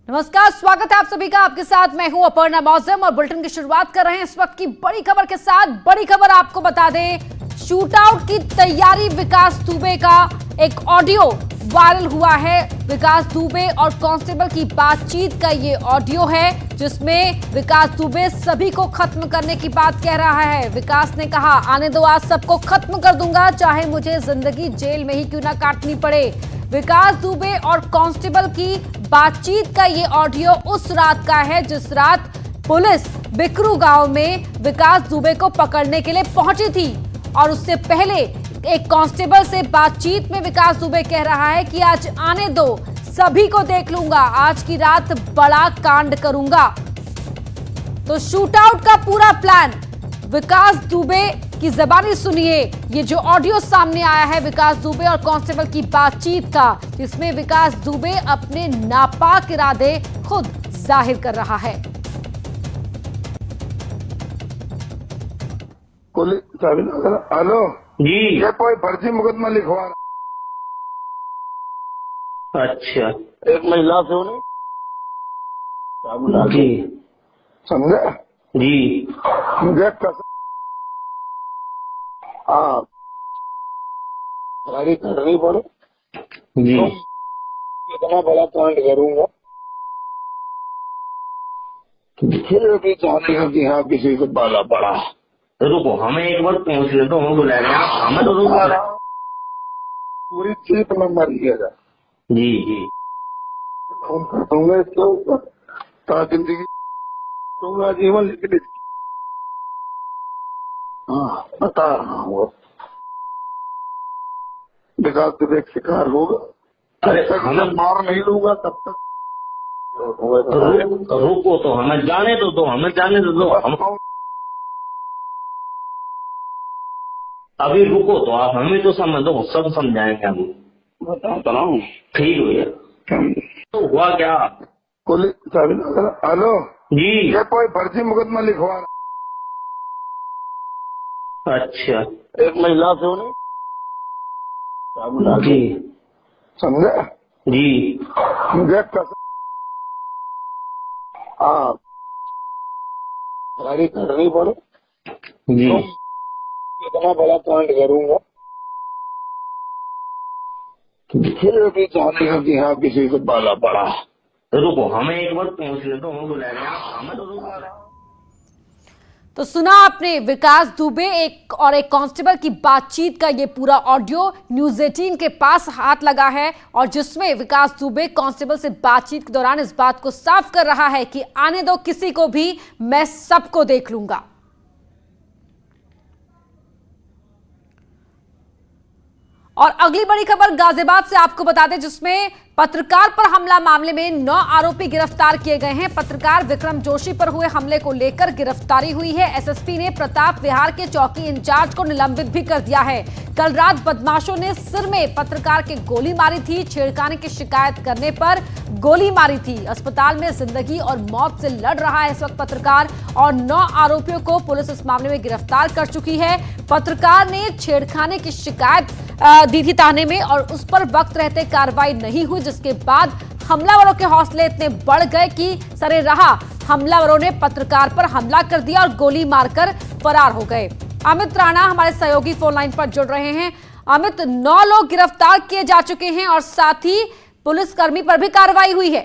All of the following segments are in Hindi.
नमस्कार, स्वागत है आप सभी का। आपके साथ मैं हूं अपर्णा मौसम और बुलेटिन की शुरुआत कर रहे हैं इस वक्त की बड़ी खबर के साथ। बड़ी खबर आपको बता दें, शूटआउट की तैयारी। विकास दुबे का एक ऑडियो वायरल हुआ है। विकास दुबे और कांस्टेबल की बातचीत का ये ऑडियो है, जिसमें विकास दुबे सभी को खत्म करने की बात कह रहा है। विकास ने कहा, आने दो, आज सबको खत्म कर दूंगा, चाहे मुझे जिंदगी जेल में ही क्यों ना काटनी पड़े। विकास दुबे और कांस्टेबल की बातचीत का ये ऑडियो उस रात का है जिस रात पुलिस बिकरू गांव में विकास दुबे को पकड़ने के लिए पहुंची थी। और उससे पहले एक कांस्टेबल से बातचीत में विकास दुबे कह रहा है कि आज आने दो, सभी को देख लूंगा, आज की रात बड़ा कांड करूंगा। तो शूटआउट का पूरा प्लान विकास दुबे की ज़बानी सुनिए। ये जो ऑडियो सामने आया है विकास दुबे और कांस्टेबल की बातचीत का, जिसमें विकास दुबे अपने नापाक इरादे खुद जाहिर कर रहा है। हेलो जी, ये कोई फर्जी मुकदमा लिखवा रहा। अच्छा एक महिला से उन्हें जी समझे जी मुझे गाड़ी करनी पड़े जी तो इतना बड़ा कांड करूंगा, फिर भी चाहते हैं कि हाँ किसी को बाला पड़ा। रुको, हमें एक बार पहुँच ले तो हमें बुला रहे हैं, हमें तो रुक रहा। पूरी चीज में मर गया। जी जी फोन कर दूंगा इसके ऊपर, तो जिंदगी दूंगा जीवन, लेकिन इसकी बता रहा हूँ विकास दुबे का शिकार होगा। अरे जब तक हमें मैं मार नहीं लूंगा तब तक रुको, तो हमें जाने दो, हमें जाने दो हम अभी रुको, तो आप हमें तो समझ दो, सब समझाएंगे हम। बताता रहा हूँ। ठीक हो गया, तो हुआ क्या? पुलिस हेलो जी, ये कोई फर्जी मुकदमा लिखवा रहा। अच्छा एक महिला से उन्हें जी समझे जी मुझे गाड़ी करनी पड़े जी तो इतना बड़ा कांड करूंगा, फिर भी चाहते हैं कि हाँ किसी को बाला पड़ा। रुको, हमें एक बार पहुँच ले तो हमें बुला रहे हैं, हमें तो रुक रहा। तो सुना आपने विकास दुबे एक कांस्टेबल की बातचीत का ये पूरा ऑडियो न्यूज़ 18 के पास हाथ लगा है, और जिसमें विकास दुबे कांस्टेबल से बातचीत के दौरान इस बात को साफ कर रहा है कि आने दो किसी को भी, मैं सबको देख लूंगा। और अगली बड़ी खबर गाजियाबाद से आपको बता दें, जिसमें पत्रकार पर हमला मामले में 9 आरोपी गिरफ्तार किए गए हैं। पत्रकार विक्रम जोशी पर हुए हमले को लेकर गिरफ्तारी हुई है। एसएसपी ने प्रताप विहार के चौकी इंचार्ज को निलंबित भी कर दिया है। कल रात बदमाशों ने सिर में पत्रकार के गोली मारी थी। छेड़खानी की शिकायत करने पर गोली मारी थी। अस्पताल में जिंदगी और मौत से लड़ रहा है इस वक्त पत्रकार, और 9 आरोपियों को पुलिस इस मामले में गिरफ्तार कर चुकी है। पत्रकार ने छेड़खानी की शिकायत दी थी थाने में, और उस पर वक्त रहते कार्रवाई नहीं हुई, जिसके बाद हमलावरों के हौसले इतने बढ़ गए कि सरेराह हमलावरों ने पत्रकार पर हमला कर दिया और गोली मारकर फरार हो गए। अमित राणा हमारे सहयोगी फोन लाइन पर जुड़ रहे हैं। अमित, 9 लोग गिरफ्तार किए जा चुके हैं और साथ ही पुलिसकर्मी पर भी कार्रवाई हुई है।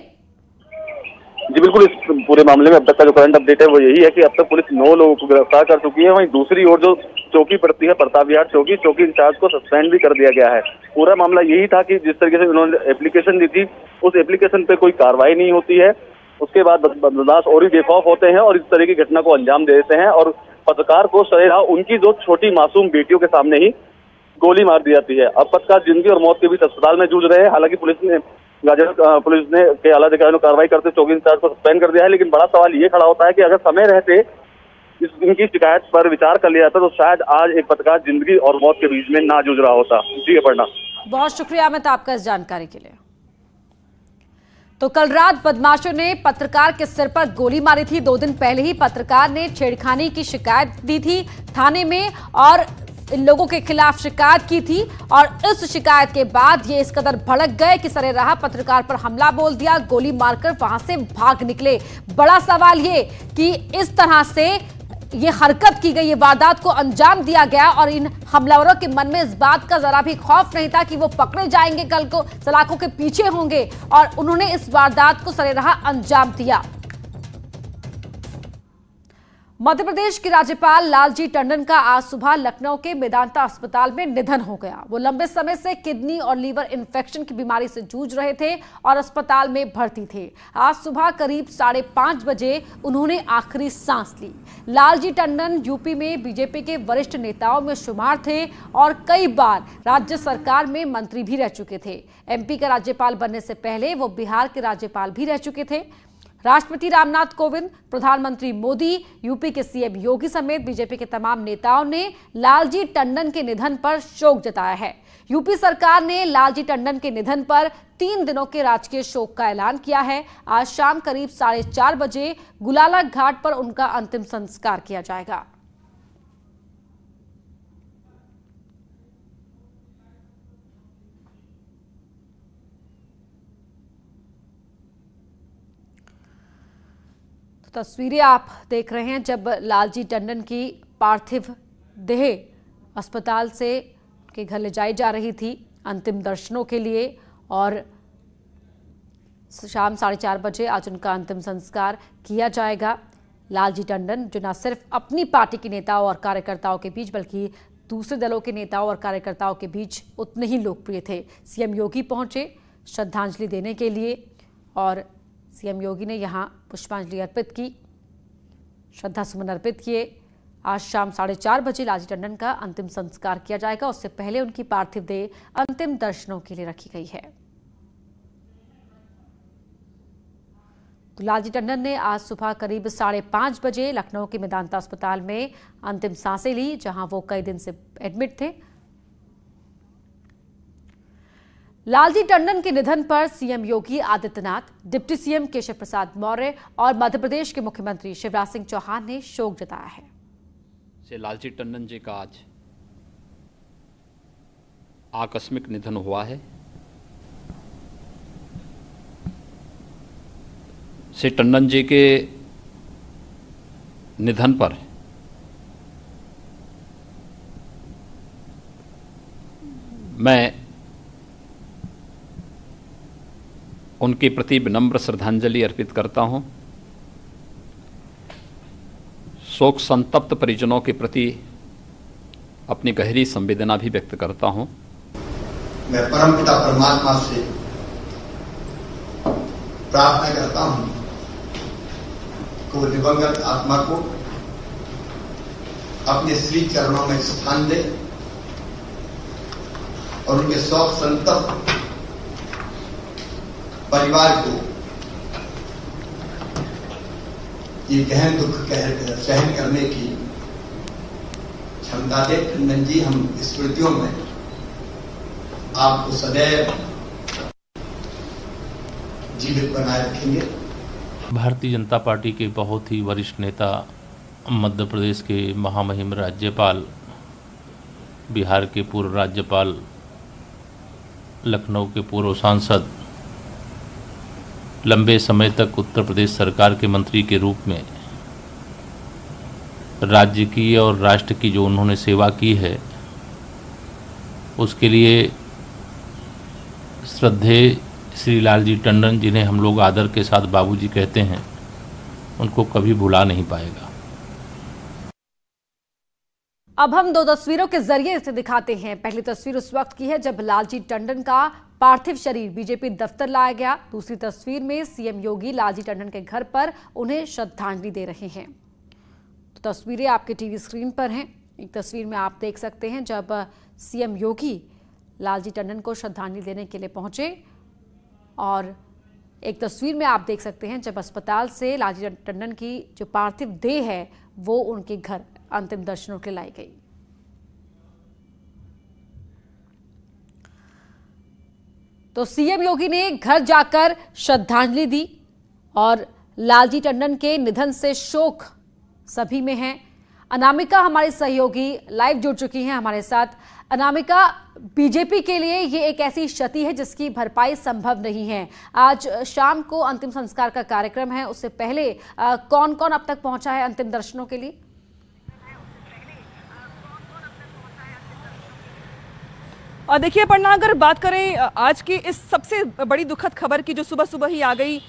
जी बिल्कुल, इस पूरे मामले में अब तक का जो करंट अपडेट है वो यही है कि अब तक पुलिस 9 लोगों को गिरफ्तार कर चुकी है। वहीं दूसरी ओर जो चौकी पड़ती है प्रताप विहार चौकी इंचार्ज को सस्पेंड भी कर दिया गया है। पूरा मामला यही था कि जिस तरीके से उन्होंने एप्लीकेशन दी थी, उस एप्लीकेशन पे कोई कार्रवाई नहीं होती है, उसके बाद बदमाश और ही बेखौफ होते हैं और इस तरह की घटना को अंजाम दे देते हैं, और पत्रकार को सरेराह उनकी 2 छोटी मासूम बेटियों के सामने ही गोली मार दी जाती है। अब पत्रकार जिंदगी और मौत के बीच अस्पताल में जूझ रहे हैं। हालांकि गाजियाबाद पुलिस ने के आला अधिकारियों ने कार्रवाई करते चौकी इंचार्ज को सस्पेंड कर दिया है, लेकिन बड़ा सवाल ये खड़ा होता है कि अगर समय रहते इनकी शिकायत पर विचार कर लिया जाता तो शायद आज एक पत्रकार जिंदगी और मौत के बीच में ना जूझ रहा होता। जी अपर्णा, बहुत शुक्रिया अमित आपका इस जानकारी के लिए। तो कल रात बदमाशों ने पत्रकार के सिर पर गोली मारी थी। 2 दिन पहले ही पत्रकार ने छेड़खानी की शिकायत दी थी थाने में, और इन लोगों के खिलाफ शिकायत की थी और इस शिकायत के बाद ये इस कदर भड़क गए कि सरेराह पत्रकार पर हमला बोल दिया, गोली मारकर वहां से भाग निकले। बड़ा सवाल ये कि इस तरह से ये हरकत की गई, ये वारदात को अंजाम दिया गया और इन हमलावरों के मन में इस बात का जरा भी खौफ नहीं था कि वो पकड़े जाएंगे, कल को सलाखों के पीछे होंगे, और उन्होंने इस वारदात को सरेराह अंजाम दिया। मध्य प्रदेश के राज्यपाल लालजी टंडन का आज सुबह लखनऊ के मेदांता अस्पताल में निधन हो गया। वो लंबे समय से किडनी और लीवर इन्फेक्शन की बीमारी से जूझ रहे थे और अस्पताल में भर्ती थे। आज सुबह करीब 5:30 बजे उन्होंने आखिरी सांस ली। लालजी टंडन यूपी में बीजेपी के वरिष्ठ नेताओं में शुमार थे और कई बार राज्य सरकार में मंत्री भी रह चुके थे। एमपी का राज्यपाल बनने से पहले वो बिहार के राज्यपाल भी रह चुके थे। राष्ट्रपति रामनाथ कोविंद, प्रधानमंत्री मोदी, यूपी के सीएम योगी समेत बीजेपी के तमाम नेताओं ने लालजी टंडन के निधन पर शोक जताया है। यूपी सरकार ने लालजी टंडन के निधन पर 3 दिनों के राजकीय शोक का ऐलान किया है। आज शाम करीब 4:30 बजे गुलाला घाट पर उनका अंतिम संस्कार किया जाएगा। तस्वीरें आप देख रहे हैं जब लालजी टंडन की पार्थिव देह अस्पताल से के घर ले जाई जा रही थी अंतिम दर्शनों के लिए, और शाम 4:30 बजे आज उनका अंतिम संस्कार किया जाएगा। लालजी टंडन जो न सिर्फ अपनी पार्टी के नेताओं और कार्यकर्ताओं के बीच बल्कि दूसरे दलों के नेताओं और कार्यकर्ताओं के बीच उतने ही लोकप्रिय थे। सीएम योगी पहुंचे श्रद्धांजलि देने के लिए और सीएम योगी ने यहां पुष्पांजलि अर्पित की, श्रद्धा सुमन अर्पित किए। आज शाम 4:30 बजे लालजी टंडन का अंतिम संस्कार किया जाएगा। उससे पहले उनकी पार्थिव देह अंतिम दर्शनों के लिए रखी गई है। तो लालजी टंडन ने आज सुबह करीब 5:30 बजे लखनऊ के मेदांता अस्पताल में अंतिम सांसें ली, जहां वो कई दिन से एडमिट थे। लालजी टंडन के निधन पर CM Yogi Adityanath, deputy CM Keshav Prasad Maurya और मध्य प्रदेश के मुख्यमंत्री शिवराज सिंह चौहान ने शोक जताया है। लालजी टंडन जी का आज आकस्मिक निधन हुआ है। श्री टंडन जी के निधन पर मैं उनके प्रति विनम्र श्रद्धांजलि अर्पित करता हूं। शोक संतप्त परिजनों के प्रति अपनी गहरी संवेदना भी व्यक्त करता हूं। मैं परमपिता परमात्मा से प्रार्थना करता हूं कि वो दिवंगत आत्मा को अपने श्री चरणों में स्थान दे और उनके शोक संतप्त परिवार को ये गहन दुख सहन करने की क्षमता दे। टंडन जी, हम स्मृतियों में आपको सदैव जीवित बनाए रखेंगे। भारतीय जनता पार्टी के बहुत ही वरिष्ठ नेता, मध्य प्रदेश के महामहिम राज्यपाल, बिहार के पूर्व राज्यपाल, लखनऊ के पूर्व सांसद, लंबे समय तक उत्तर प्रदेश सरकार के मंत्री के रूप में राज्य की और राष्ट्र की जो उन्होंने सेवा की है, उसके लिए श्रद्धेय श्री लालजी टंडन, जिन्हें हम लोग आदर के साथ बाबूजी कहते हैं, उनको कभी भुला नहीं पाएगा। अब हम 2 तस्वीरों के जरिए इसे दिखाते हैं। पहली तस्वीर उस वक्त की है जब लालजी टंडन का पार्थिव शरीर बीजेपी दफ्तर लाया गया। दूसरी तस्वीर में सीएम योगी लालजी टंडन के घर पर उन्हें श्रद्धांजलि दे रहे हैं। तो तस्वीरें आपके टीवी स्क्रीन पर हैं। एक तस्वीर में आप देख सकते हैं जब सीएम योगी लालजी टंडन को श्रद्धांजलि देने के लिए पहुंचे, और एक तस्वीर में आप देख सकते हैं जब अस्पताल से लालजी टंडन की जो पार्थिव देह है वो उनके घर अंतिम दर्शनों के लिए लाई गई। तो सीएम योगी ने घर जाकर श्रद्धांजलि दी और लालजी टंडन के निधन से शोक सभी में है। अनामिका हमारी सहयोगी लाइव जुड़ चुकी हैं हमारे साथ। अनामिका, बीजेपी के लिए ये एक ऐसी क्षति है जिसकी भरपाई संभव नहीं है। आज शाम को अंतिम संस्कार का कार्यक्रम है, उससे पहले कौन कौन अब तक पहुंचा है अंतिम दर्शनों के लिए? और देखिए अपर्णा, अगर बात करें आज की इस सबसे बड़ी दुखद खबर की जो सुबह सुबह ही आ गई,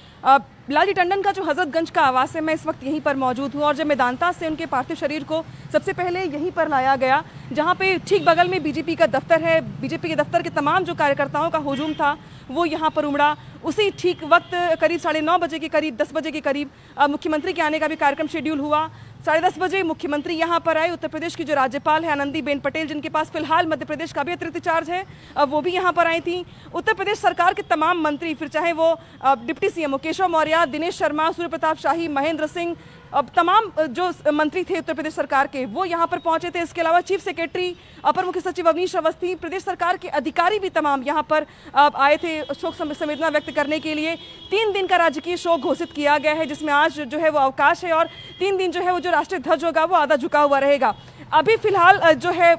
लालजी टंडन का जो हजरतगंज का आवास है, मैं इस वक्त यहीं पर मौजूद हूँ और जब मेदांता से उनके पार्थिव शरीर को सबसे पहले यहीं पर लाया गया, जहाँ पे ठीक बगल में बीजेपी का दफ्तर है, बीजेपी के दफ्तर के तमाम जो कार्यकर्ताओं का हुजूम था वो यहाँ पर उमड़ा। उसी ठीक वक्त करीब 9:30 बजे के करीब, 10 बजे के करीब मुख्यमंत्री के आने का भी कार्यक्रम शेड्यूल हुआ। 10:30 बजे मुख्यमंत्री यहाँ पर आए। उत्तर प्रदेश की जो राज्यपाल है आनंदीबेन पटेल, जिनके पास फिलहाल मध्य प्रदेश का भी अतिरिक्त चार्ज है, वो भी यहाँ पर आई थी। उत्तर प्रदेश सरकार के तमाम मंत्री, फिर चाहे वो डिप्टी सीएम केशव मौर्य, दिनेश शर्मा, सूर्य प्रताप शाही, महेंद्र सिंह, अब तमाम जो मंत्री थे उत्तर प्रदेश सरकार के, वो यहाँ पर पहुंचे थे। इसके अलावा चीफ सेक्रेटरी, अपर मुख्य सचिव अवनीश अवस्थी, प्रदेश सरकार के अधिकारी भी तमाम यहाँ पर आए थे शोक संवेदना व्यक्त करने के लिए। 3 दिन का राजकीय शोक घोषित किया गया है, जिसमें आज जो है वो अवकाश है और 3 दिन जो है वो जो राष्ट्रीय ध्वज होगा वो आधा झुका हुआ रहेगा। अभी फिलहाल जो है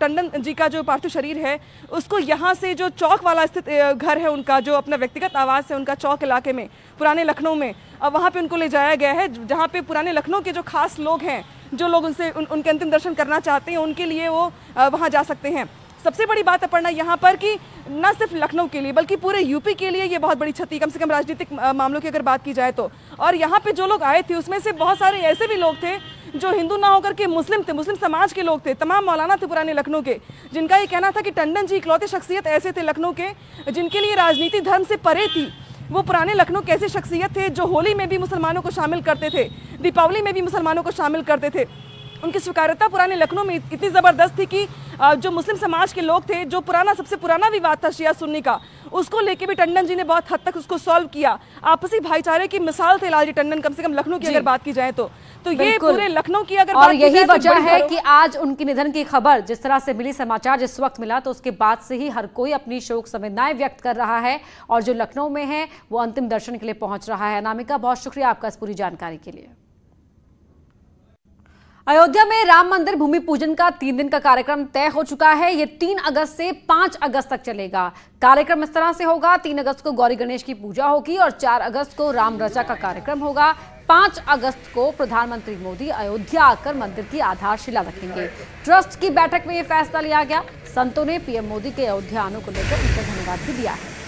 टंडन जी का जो पार्थिव शरीर है उसको यहाँ से जो चौक वाला स्थित घर है उनका, जो अपना व्यक्तिगत आवास है उनका चौक इलाके में पुराने लखनऊ में, अब वहाँ पे उनको ले जाया गया है, जहाँ पे पुराने लखनऊ के जो खास लोग हैं, जो लोग उनसे उनके अंतिम दर्शन करना चाहते हैं, उनके लिए वो वहाँ जा सकते हैं। सबसे बड़ी बात अपर्णा यहाँ पर कि न सिर्फ लखनऊ के लिए बल्कि पूरे यूपी के लिए ये बहुत बड़ी क्षति, कम से कम राजनीतिक मामलों की अगर बात की जाए तो। और यहाँ पे जो लोग आए थे उसमें से बहुत सारे ऐसे भी लोग थे जो हिंदू ना होकर के मुस्लिम थे, मुस्लिम समाज के लोग थे, तमाम मौलाना थे पुराने लखनऊ के, जिनका ये कहना था कि टंडन जी इकलौते शख्सियत ऐसे थे लखनऊ के जिनके लिए राजनीति धर्म से परे थी। वो पुराने लखनऊ के ऐसे शख्सियत थे जो होली में भी मुसलमानों को शामिल करते थे, दीपावली में भी मुसलमानों को शामिल करते थे। उनकी स्वीकार्यता पुराने लखनऊ में इतनी ज़बरदस्त थी कि जो मुस्लिम समाज के लोग थे, जो सबसे पुराना विवाद था शिया सुन्नी का, उसको लेके भी टंडन जी ने बहुत हद तक उसको सॉल्व किया। आपसी भाईचारे की मिसाल थे लालजी टंडन, कम से कम लखनऊ की अगर बात की जाए तो ये पूरे लखनऊ की अगर और यही वजह है कि आज उनके निधन की खबर जिस तरह से मिली, समाचार जिस वक्त मिला, तो उसके बाद से ही हर कोई अपनी शोक संवेदनाएं व्यक्त कर रहा है और जो लखनऊ में है वो अंतिम दर्शन के लिए पहुंच रहा है। अनामिका, बहुत शुक्रिया आपका इस पूरी जानकारी के लिए। अयोध्या में राम मंदिर भूमि पूजन का 3 दिन का कार्यक्रम तय हो चुका है। ये 3 अगस्त से 5 अगस्त तक चलेगा। कार्यक्रम इस तरह से होगा: 3 अगस्त को गौरी गणेश की पूजा होगी और 4 अगस्त को राम रचा का कार्यक्रम होगा। 5 अगस्त को प्रधानमंत्री मोदी अयोध्या आकर मंदिर की आधारशिला रखेंगे। ट्रस्ट की बैठक में यह फैसला लिया गया। संतों ने पीएम मोदी के अयोध्या आने को लेकर उनको धन्यवाद भी दिया है।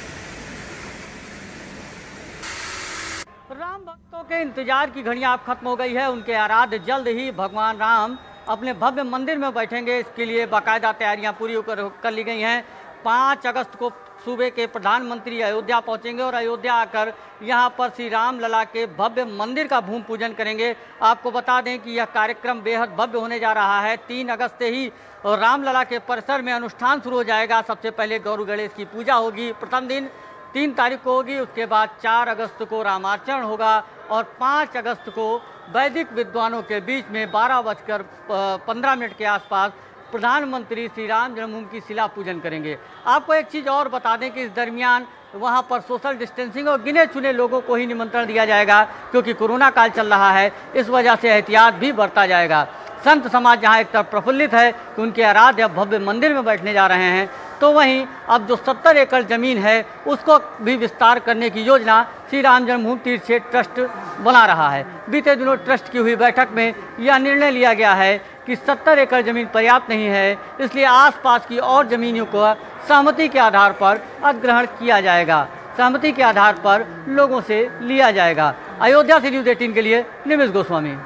राम भक्तों के इंतजार की घड़ियां अब खत्म हो गई है। उनके आराध्य जल्द ही भगवान राम अपने भव्य मंदिर में बैठेंगे। इसके लिए बाकायदा तैयारियां पूरी कर ली गई हैं। 5 अगस्त को सूबे के प्रधानमंत्री अयोध्या पहुंचेंगे और अयोध्या आकर यहां पर श्री राम लला के भव्य मंदिर का भूमि पूजन करेंगे। आपको बता दें कि यह कार्यक्रम बेहद भव्य होने जा रहा है। 3 अगस्त से ही रामलला के परिसर में अनुष्ठान शुरू हो जाएगा। सबसे पहले गौरी गणेश की पूजा होगी, प्रथम दिन 3 तारीख को होगी। उसके बाद 4 अगस्त को रामार्चन होगा और 5 अगस्त को वैदिक विद्वानों के बीच में 12:15 के आसपास प्रधानमंत्री श्री राम जन्मभूमि की शिला पूजन करेंगे। आपको एक चीज़ और बता दें कि इस दरमियान वहां पर सोशल डिस्टेंसिंग और गिने चुने लोगों को ही निमंत्रण दिया जाएगा, क्योंकि कोरोना काल चल रहा है। इस वजह से एहतियात भी बरता जाएगा। संत समाज जहां एक तरफ प्रफुल्लित है कि उनके आराध्य भव्य मंदिर में बैठने जा रहे हैं, तो वहीं अब जो 70 एकड़ जमीन है उसको भी विस्तार करने की योजना श्री राम जन्मभूमि तीर्थ क्षेत्र ट्रस्ट बना रहा है। बीते दिनों ट्रस्ट की हुई बैठक में यह निर्णय लिया गया है कि 70 एकड़ जमीन पर्याप्त नहीं है, इसलिए आसपास की और जमीनों को सहमति के आधार पर अधिग्रहण किया जाएगा। सहमति के आधार पर लोगों से लिया जाएगा। अयोध्या से न्यूज़ 18 के लिए निमिष गोस्वामी।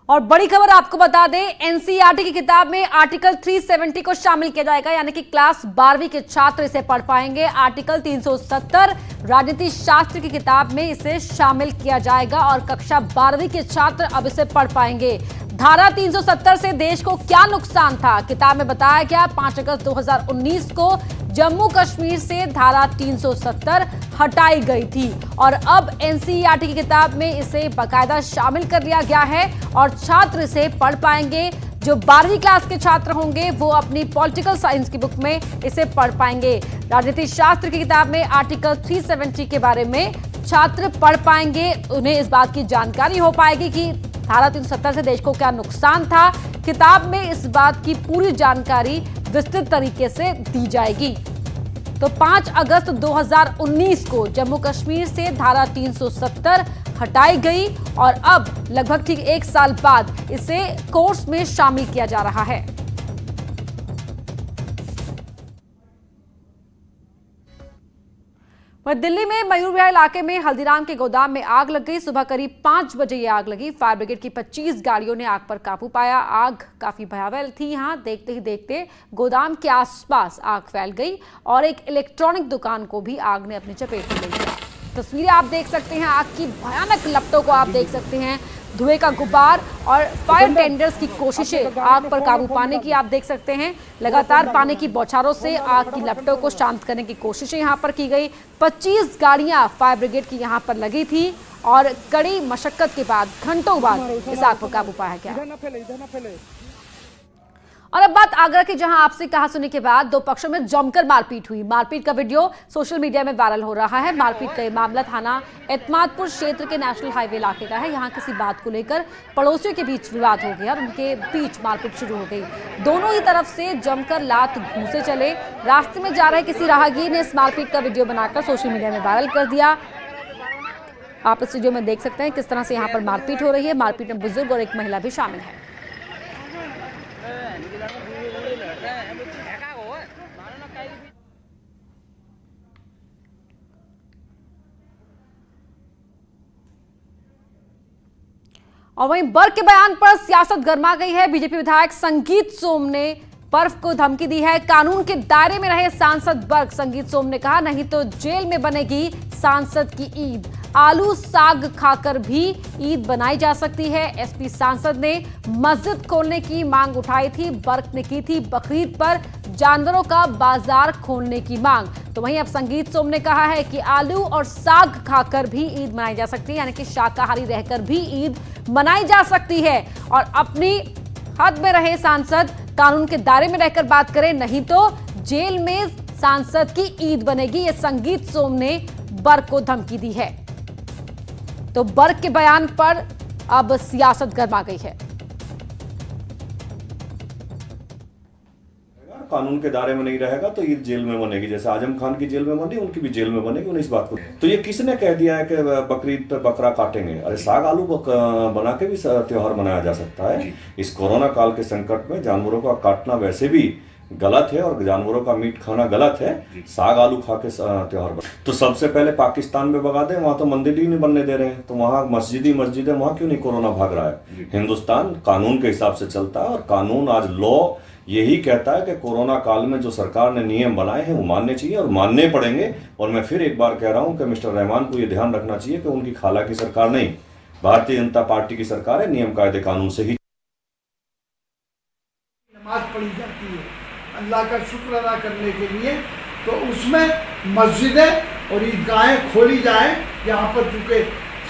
और बड़ी खबर आपको बता दें, एनसीईआरटी की किताब में आर्टिकल 370 को शामिल किया जाएगा, यानी कि क्लास 12वीं के छात्र इसे पढ़ पाएंगे। आर्टिकल 370 राजनीति शास्त्र की किताब में इसे शामिल किया जाएगा और कक्षा 12वीं के छात्र अब इसे पढ़ पाएंगे। धारा 370 से देश को क्या नुकसान था, किताब में बताया गया। 5 अगस्त 2019 को जम्मू कश्मीर से धारा 370 हटाई गई थी और अब एनसीईआरटी की किताब में इसे बाकायदा शामिल कर लिया गया है और छात्र इसे पढ़ पाएंगे। जो 12वीं क्लास के छात्र होंगे वो अपनी पॉलिटिकल साइंस की बुक में इसे पढ़ पाएंगे। राजनीति शास्त्र की किताब में आर्टिकल 370 के बारे में छात्र पढ़ पाएंगे। उन्हें इस बात की जानकारी हो पाएगी कि धारा 370 से देश को क्या नुकसान था। किताब में इस बात की पूरी जानकारी विस्तृत तरीके से दी जाएगी। तो 5 अगस्त 2019 को जम्मू कश्मीर से धारा 370 हटाई गई और अब लगभग ठीक 1 साल बाद इसे कोर्स में शामिल किया जा रहा है। दिल्ली में मयूर विहार इलाके में हल्दीराम के गोदाम में आग लग गई। सुबह करीब 5 बजे ये आग लगी। फायर ब्रिगेड की 25 गाड़ियों ने आग पर काबू पाया। आग काफी भयावह थी। यहां देखते ही देखते गोदाम के आसपास आग फैल गई और एक इलेक्ट्रॉनिक दुकान को भी आग ने अपनी चपेट में ले लिया। तस्वीरें आप देख सकते हैं, आग की भयानक लपटों को आप देख सकते हैं, धुएं का गुब्बार और फायर टेंडर्स की कोशिशें आग पर काबू पाने की आप देख सकते हैं। लगातार पानी की बौछारों से आग की लपटों को शांत करने की कोशिशें यहां पर की गई। 25 गाड़ियां फायर ब्रिगेड की यहां पर लगी थी और कड़ी मशक्कत के बाद घंटों बाद इस आग पर काबू पाया गया। और अब बात आगरा की, जहां आपसे कहा सुनने के बाद 2 पक्षों में जमकर मारपीट हुई। मारपीट का वीडियो सोशल मीडिया में वायरल हो रहा है। मारपीट का मामला थाना एतमादपुर क्षेत्र के नेशनल हाईवे इलाके का है। यहां किसी बात को लेकर पड़ोसियों के बीच विवाद हो गया और उनके बीच मारपीट शुरू हो गई। दोनों ही तरफ से जमकर लात घूंसे चले। रास्ते में जा रहे किसी राहगीर ने इस मारपीट का वीडियो बनाकर सोशल मीडिया में वायरल कर दिया। आप इस वीडियो में देख सकते हैं किस तरह से यहाँ पर मारपीट हो रही है। मारपीट में बुजुर्ग और एक महिला भी शामिल है। और वहीं बर्क के बयान पर सियासत गर्मा गई है। बीजेपी विधायक संगीत सोम ने पर्व को धमकी दी है। कानून के दायरे में रहे सांसद बर्क। संगीत सोम ने कहा, नहीं तो जेल में बनेगी सांसद की ईद। आलू साग खाकर भी ईद बनाई जा सकती है। एसपी सांसद ने मस्जिद खोलने की मांग उठाई थी। बर्क ने की थी बकरीद पर जानवरों का बाजार खोलने की मांग। तो वहीं अब संगीत सोम ने कहा है कि आलू और साग खाकर भी ईद मनाई जा सकती है, यानी कि शाकाहारी रहकर भी ईद मनाई जा सकती है। और अपनी हद में रहे सांसद, कानून के दायरे में रहकर बात करें, नहीं तो जेल में सांसद की ईद बनेगी। ये संगीत सोम ने बर्क को धमकी दी है। तो बर्क के बयान पर अब सियासत गर्मा गई है। कानून के दायरे में नहीं रहेगा तो ईद जेल में बनेगी। जैसे आजम खान की जेल में बनी, उनकी भी जेल में बनेगी। उन्हें इस बात को तो ये किसने कह दिया है कि बकरीद पे बकरा काटेंगे? अरे साग आलू बना के भी त्योहार मनाया जा सकता है। इस कोरोना काल के संकट में जानवरों का काटना वैसे भी गलत है और जानवरों का मीट खाना गलत है। साग आलू खा के त्योहार बना तो सबसे पहले पाकिस्तान में भगा दें, वहां तो मंदिर ही नहीं बनने दे रहे हैं। तो वहां मस्जिद है, वहां क्यों नहीं कोरोना भाग रहा है? हिंदुस्तान कानून के हिसाब से चलता है और कानून आज लॉ यही कहता है कि कोरोना काल में जो सरकार ने नियम बनाए हैं वो मानने चाहिए और मानने पड़ेंगे। और मैं फिर एक बार कह रहा हूं कि मिस्टर रहमान को ये ध्यान रखना चाहिए कि उनकी खाला की सरकार नहीं, भारतीय जनता पार्टी की सरकार है। नियम कायदे कानून से ही नमाज पढ़ी जाती है अल्लाह का शुक्र अदा करने के लिए, तो उसमें मस्जिदें और ईदगाहें खोली जाएं जहाँ पर चूँकि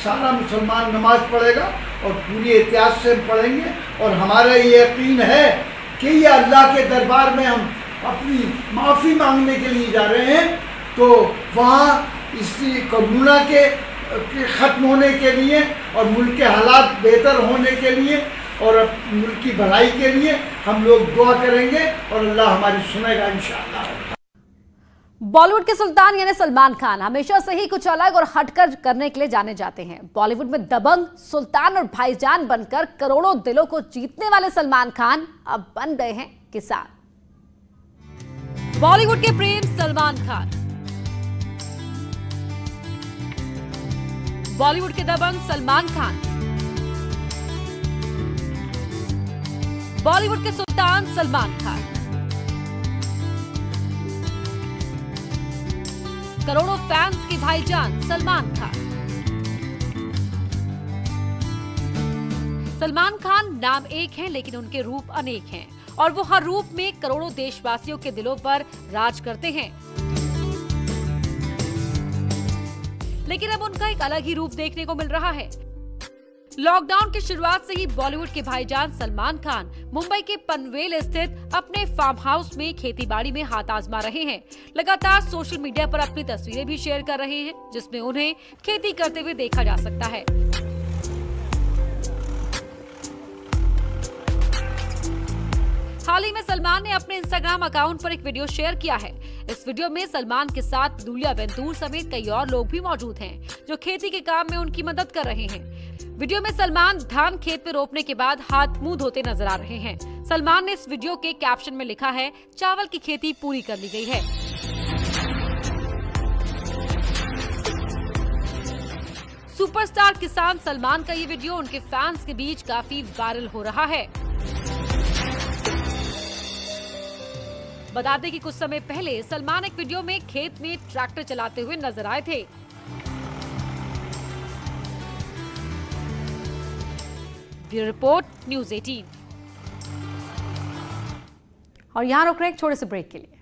सारा मुसलमान नमाज पढ़ेगा और पूरी एहतियात से पढ़ेंगे। और हमारा ये यकीन है कि ये अल्लाह के दरबार में हम अपनी माफ़ी मांगने के लिए जा रहे हैं, तो वहाँ इसी कोरोना के ख़त्म होने के लिए और मुल्क के हालात बेहतर होने के लिए और मुल्क की भलाई के लिए हम लोग दुआ करेंगे और अल्लाह हमारी सुनेगा इंशाअल्लाह। बॉलीवुड के सुल्तान यानी सलमान खान हमेशा से ही कुछ अलग और हटकर करने के लिए जाने जाते हैं। बॉलीवुड में दबंग, सुल्तान और भाईजान बनकर करोड़ों दिलों को जीतने वाले सलमान खान अब बन गए हैं किसान। बॉलीवुड के प्रेम सलमान खान, बॉलीवुड के दबंग सलमान खान, बॉलीवुड के सुल्तान सलमान खान, करोड़ों फैंस के भाईजान सलमान खान। सलमान खान नाम एक है लेकिन उनके रूप अनेक हैं और वो हर रूप में करोड़ों देशवासियों के दिलों पर राज करते हैं। लेकिन अब उनका एक अलग ही रूप देखने को मिल रहा है। लॉकडाउन की शुरुआत से ही बॉलीवुड के भाईजान सलमान खान मुंबई के पनवेल स्थित अपने फार्म हाउस में खेतीबाड़ी में हाथ आजमा रहे हैं। लगातार सोशल मीडिया पर अपनी तस्वीरें भी शेयर कर रहे हैं जिसमें उन्हें खेती करते हुए देखा जा सकता है। हाल ही में सलमान ने अपने इंस्टाग्राम अकाउंट पर एक वीडियो शेयर किया है। इस वीडियो में सलमान के साथ दूल्हा वेंतूर समेत कई और लोग भी मौजूद हैं, जो खेती के काम में उनकी मदद कर रहे हैं। वीडियो में सलमान धान खेत में रोपने के बाद हाथ मुंह धोते नजर आ रहे हैं। सलमान ने इस वीडियो के कैप्शन में लिखा है, चावल की खेती पूरी कर ली गई है। सुपरस्टार किसान सलमान का ये वीडियो उनके फैंस के बीच काफी वायरल हो रहा है। बता दें कि कुछ समय पहले सलमान एक वीडियो में खेत में ट्रैक्टर चलाते हुए नजर आए थे। Bureau report, news 18। और यहाँ रुक रहे एक छोटे से ब्रेक के लिए।